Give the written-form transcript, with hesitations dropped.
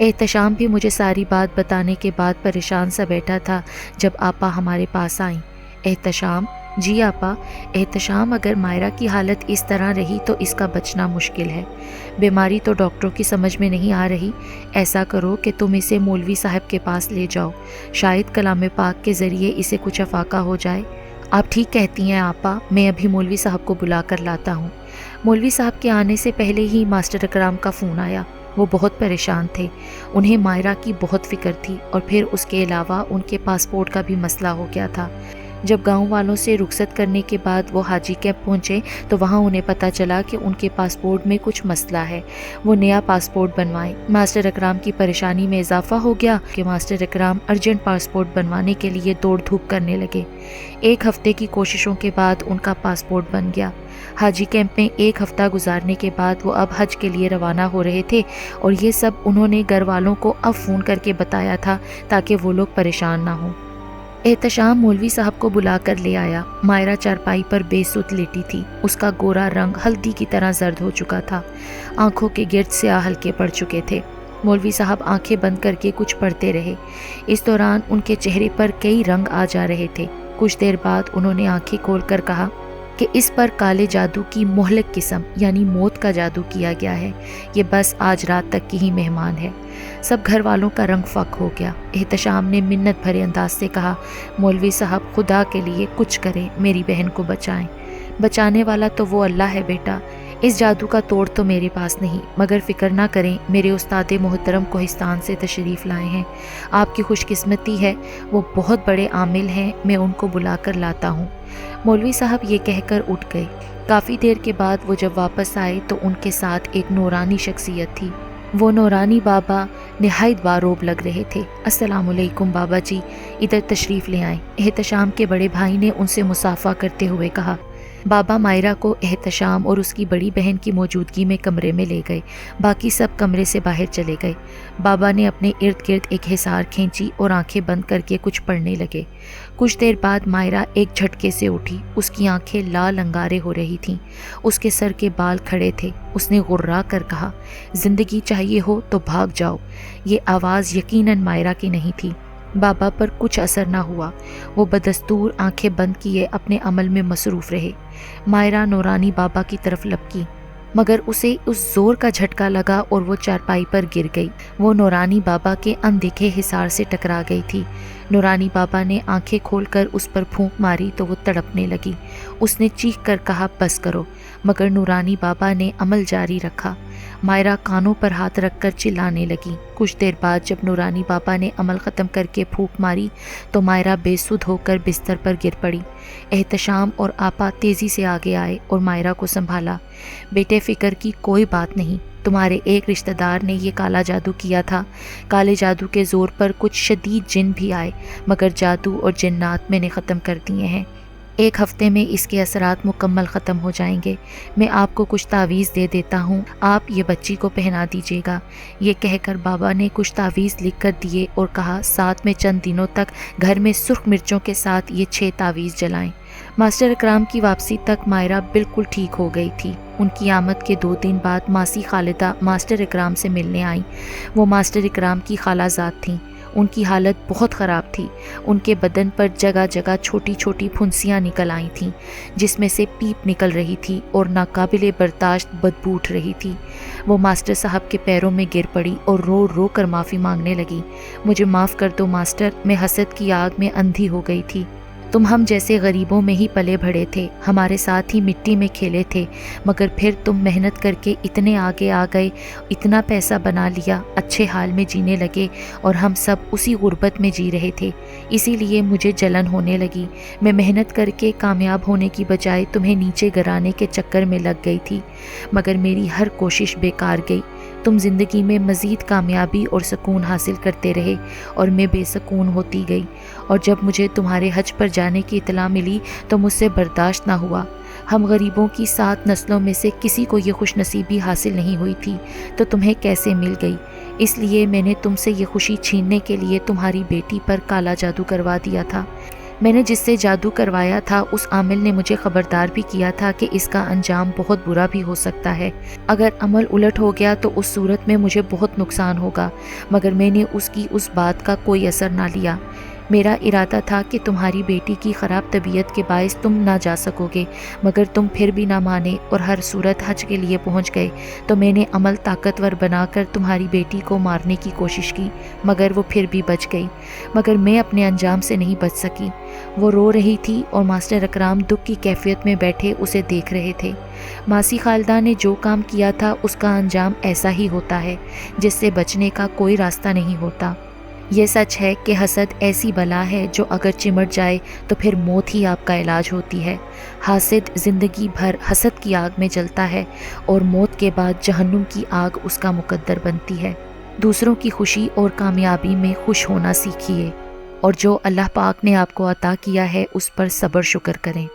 احتشام بھی مجھے ساری بات بتانے کے بعد پریشان سا بیٹھا تھا جب آپا ہمارے پاس آئیں۔ احتشام؟ جی آپا۔ احتشام، اگر مائرہ کی حالت اس طرح رہی تو اس کا بچنا مشکل ہے۔ بیماری تو ڈاکٹروں کی سمجھ میں نہیں آ رہی۔ ایسا کرو کہ تم اسے مولوی صاحب کے پاس لے جاؤ، شاید کلام پاک کے ذریعے اسے کچھ افاقہ ہو جائے۔ آپ ٹھیک کہتی ہیں آپا، میں ابھی مولوی صاحب کو بلا کر لاتا ہوں۔ مولوی صاحب کے آنے سے پہلے ہی ماسٹر اکرام کا فون آیا۔ وہ بہت پریشان تھے، انہیں مائرہ کی بہت فکر تھی، اور پھر اس کے علاوہ ان کے پاسپورٹ کا بھی مسئلہ ہو گیا تھا۔ جب گاؤں والوں سے رخصت کرنے کے بعد وہ حاجی کیمپ پہنچے تو وہاں انہیں پتہ چلا کہ ان کے پاسپورٹ میں کچھ مسئلہ ہے، وہ نیا پاسپورٹ بنوائیں۔ ماسٹر اکرام کی پریشانی میں اضافہ ہو گیا کہ ماسٹر اکرام ارجنٹ پاسپورٹ بنوانے کے لیے دوڑ دھوپ کرنے لگے۔ ایک ہفتے کی کوششوں کے بعد ان کا پاسپورٹ بن گیا۔ حاجی کیمپ میں ایک ہفتہ گزارنے کے بعد وہ اب حج کے لیے روانہ ہو رہے تھے، اور یہ سب انہوں نے گھر والوں کو اب فون کر کے بتایا تھا تاکہ وہ لوگ پریشان نہ ہوں۔ احتشام مولوی صاحب کو بلا کر لے آیا۔ مائرہ چارپائی پر بے سود لیٹی تھی، اس کا گورا رنگ ہلدی کی طرح زرد ہو چکا تھا، آنکھوں کے گرد سیاہ ہلکے پڑ چکے تھے۔ مولوی صاحب آنکھیں بند کر کے کچھ پڑھتے رہے، اس دوران ان کے چہرے پر کئی رنگ آ جا رہے تھے۔ کچھ دیر بعد انہوں نے آنکھیں کھول کر کہا کہ اس پر کالے جادو کی مہلک قسم یعنی موت کا جادو کیا گیا ہے، یہ بس آج رات تک کی ہی مہمان ہے۔ سب گھر والوں کا رنگ فک ہو گیا۔ احتشام نے منت بھرے انداز سے کہا، مولوی صاحب خدا کے لیے کچھ کریں، میری بہن کو بچائیں۔ بچانے والا تو وہ اللہ ہے بیٹا، اس جادو کا توڑ تو میرے پاس نہیں، مگر فکر نہ کریں، میرے استاد محترم کوہستان سے تشریف لائے ہیں، آپ کی خوش قسمتی ہے، وہ بہت بڑے عامل ہیں، میں ان کو بلا کر لاتا ہوں۔ مولوی صاحب یہ کہہ کر اٹھ گئے۔ کافی دیر کے بعد وہ جب واپس آئے تو ان کے ساتھ ایک نورانی شخصیت تھی۔ وہ نورانی بابا نہایت باروب لگ رہے تھے۔ السلام علیکم بابا جی، ادھر تشریف لے آئیں۔ احتشام کے بڑے بھائی نے ان سے مصافحہ کرتے ہوئے کہا۔ بابا مائرہ کو احتشام اور اس کی بڑی بہن کی موجودگی میں کمرے میں لے گئے، باقی سب کمرے سے باہر چلے گئے۔ بابا نے اپنے ارد گرد ایک حصار کھینچی اور آنکھیں بند کر کے کچھ پڑھنے لگے۔ کچھ دیر بعد مائرہ ایک جھٹکے سے اٹھی، اس کی آنکھیں لال انگارے ہو رہی تھیں، اس کے سر کے بال کھڑے تھے۔ اس نے غرا کر کہا، زندگی چاہیے ہو تو بھاگ جاؤ۔ یہ آواز یقیناً مائرہ کی نہیں تھی۔ بابا پر کچھ اثر نہ ہوا، وہ بدستور آنکھیں بند کیے اپنے عمل میں مصروف رہے۔ مائرہ نورانی بابا کی طرف لپکی، مگر اسے اس زور کا جھٹکا لگا اور وہ چارپائی پر گر گئی۔ وہ نورانی بابا کے اندیکھے حصار سے ٹکرا گئی تھی۔ نورانی بابا نے آنکھیں کھول کر اس پر پھونک ماری تو وہ تڑپنے لگی۔ اس نے چیخ کر کہا، بس کرو، مگر نورانی بابا نے عمل جاری رکھا۔ مائرہ کانوں پر ہاتھ رکھ کر چلانے لگی۔ کچھ دیر بعد جب نورانی بابا نے عمل ختم کر کے پھونک ماری تو مائرہ بے سدھ ہو کر بستر پر گر پڑی۔ احتشام اور آپا تیزی سے آگے آئے اور مائرہ کو سنبھالا۔ بیٹے فکر کی کوئی بات نہیں، تمہارے ایک رشتہ دار نے یہ کالا جادو کیا تھا۔ کالے جادو کے زور پر کچھ شدید جن بھی آئے، مگر جادو اور جنات میں نے ختم کر دیے ہیں۔ ایک ہفتے میں اس کے اثرات مکمل ختم ہو جائیں گے۔ میں آپ کو کچھ تعویذ دے دیتا ہوں، آپ یہ بچی کو پہنا دیجیے گا۔ یہ کہہ کر بابا نے کچھ تعویذ لکھ کر دیے اور کہا، ساتھ میں چند دنوں تک گھر میں سرخ مرچوں کے ساتھ یہ 6 تعویذ جلائیں۔ ماسٹر اکرام کی واپسی تک مائرہ بالکل ٹھیک ہو گئی تھی۔ ان کی آمد کے 2 دن بعد ماسی خالدہ ماسٹر اکرام سے ملنے آئیں۔ وہ ماسٹر اکرام کی خالہ زاد تھیں۔ ان کی حالت بہت خراب تھی، ان کے بدن پر جگہ جگہ چھوٹی چھوٹی پھنسیاں نکل آئی تھیں، جس میں سے پیپ نکل رہی تھی اور ناقابل برداشت بدبو اٹھ رہی تھی۔ وہ ماسٹر صاحب کے پیروں میں گر پڑی اور رو رو کر معافی مانگنے لگی۔ مجھے معاف کر دو ماسٹر، میں حسد کی آگ میں اندھی ہو گئی تھی۔ تم ہم جیسے غریبوں میں ہی پلے بڑھے تھے، ہمارے ساتھ ہی مٹی میں کھیلے تھے، مگر پھر تم محنت کر کے اتنے آگے آ گئے، اتنا پیسہ بنا لیا، اچھے حال میں جینے لگے، اور ہم سب اسی غربت میں جی رہے تھے۔ اسی لیے مجھے جلن ہونے لگی۔ میں محنت کر کے کامیاب ہونے کی بجائے تمہیں نیچے گرانے کے چکر میں لگ گئی تھی، مگر میری ہر کوشش بیکار گئی۔ تم زندگی میں مزید کامیابی اور سکون حاصل کرتے رہے اور میں بے سکون ہوتی گئی، اور جب مجھے تمہارے حج پر جانے کی اطلاع ملی تو مجھ سے برداشت نہ ہوا۔ ہم غریبوں کی 7 نسلوں میں سے کسی کو یہ خوش نصیبی حاصل نہیں ہوئی تھی، تو تمہیں کیسے مل گئی؟ اس لیے میں نے تم سے یہ خوشی چھیننے کے لیے تمہاری بیٹی پر کالا جادو کروا دیا تھا۔ میں نے جس سے جادو کروایا تھا اس عامل نے مجھے خبردار بھی کیا تھا کہ اس کا انجام بہت برا بھی ہو سکتا ہے۔ اگر عمل الٹ ہو گیا تو اس صورت میں مجھے بہت نقصان ہوگا، مگر میں نے اس کی اس بات کا کوئی اثر نہ لیا۔ میرا ارادہ تھا کہ تمہاری بیٹی کی خراب طبیعت کے باعث تم نہ جا سکو گے، مگر تم پھر بھی نہ مانے اور ہر صورت حج کے لیے پہنچ گئے، تو میں نے عمل طاقتور بنا کر تمہاری بیٹی کو مارنے کی کوشش کی، مگر وہ پھر بھی بچ گئی، مگر میں اپنے انجام سے نہیں بچ سکی۔ وہ رو رہی تھی اور ماسٹر اکرام دکھ کی کیفیت میں بیٹھے اسے دیکھ رہے تھے۔ ماسی خالدہ نے جو کام کیا تھا اس کا انجام ایسا ہی ہوتا ہے، جس سے بچنے کا کوئی راستہ نہیں ہوتا۔ یہ سچ ہے کہ حسد ایسی بلا ہے جو اگر چمٹ جائے تو پھر موت ہی آپ کا علاج ہوتی ہے۔ حاسد زندگی بھر حسد کی آگ میں جلتا ہے اور موت کے بعد جہنم کی آگ اس کا مقدر بنتی ہے۔ دوسروں کی خوشی اور کامیابی میں خوش ہونا سیکھیے، اور جو اللہ پاک نے آپ کو عطا کیا ہے اس پر صبر شکر کریں۔